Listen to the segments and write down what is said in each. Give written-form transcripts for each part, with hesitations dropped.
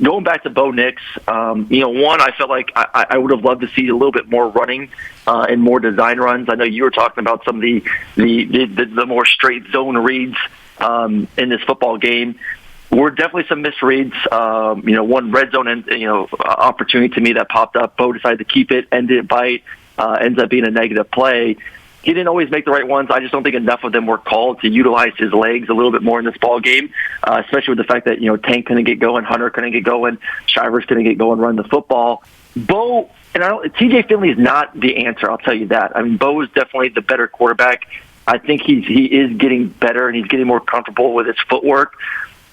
going back to Bo Nix, one, I felt like I would have loved to see a little bit more running and more design runs. I know you were talking about some of the more straight zone reads in this football game. Were definitely some misreads. One red zone opportunity to me that popped up. Bo decided to keep it and didn't bite. Ends up being a negative play. He didn't always make the right ones. I just don't think enough of them were called to utilize his legs a little bit more in this ball game, especially with the fact that, Tank couldn't get going, Hunter couldn't get going, Shivers couldn't get going, run the football. Bo, TJ Finley is not the answer, I'll tell you that. I mean, Bo is definitely the better quarterback. I think he is getting better and he's getting more comfortable with his footwork.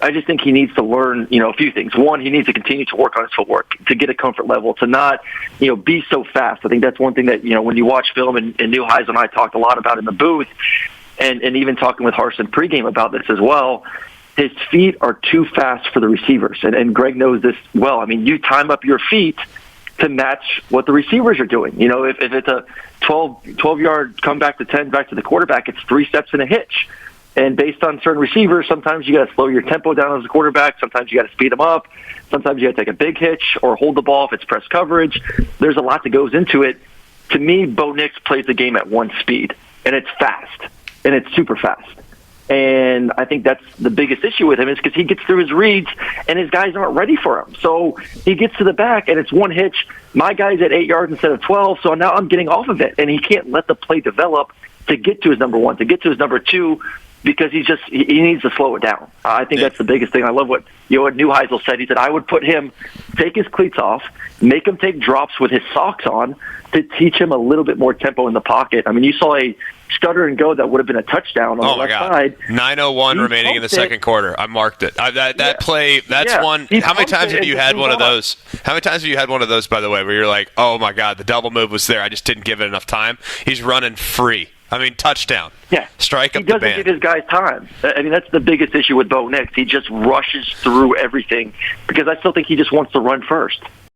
I just think he needs to learn, a few things. One, he needs to continue to work on his footwork, to get a comfort level, to not, be so fast. I think that's one thing that, when you watch film, and Neuheisel and I talked a lot about in the booth, and even talking with Harsin pregame about this as well, his feet are too fast for the receivers. And Greg knows this well. I mean, you time up your feet to match what the receivers are doing. If it's a 12-yard come back to 10, back to the quarterback, it's 3 steps and a hitch. And based on certain receivers, sometimes you got to slow your tempo down as a quarterback. Sometimes you got to speed them up. Sometimes you got to take a big hitch or hold the ball if it's press coverage. There's a lot that goes into it. To me, Bo Nix plays the game at one speed, and it's fast, and it's super fast. And I think that's the biggest issue with him is because he gets through his reads, and his guys aren't ready for him. So he gets to the back, and it's one hitch. My guy's at 8 yards instead of 12, so now I'm getting off of it. And he can't let the play develop to get to his number one, to get to his number two, because he needs to slow it down. I think that's the biggest thing. I love what Neuheisel said. He said, I would put him, take his cleats off, make him take drops with his socks on to teach him a little bit more tempo in the pocket. I mean, you saw a stutter and go that would have been a touchdown on the left side. 9:01 remaining in the second quarter. I marked it. That play, that's one. How many times have you had one of those? How many times have you had one of those, by the way, where you're like, oh, my God, the double move was there. I just didn't give it enough time. He's running free. I mean, touchdown. Yeah. Strike up the band. He doesn't give his guys time. I mean, that's the biggest issue with Bo Nix. He just rushes through everything because I still think he just wants to run first.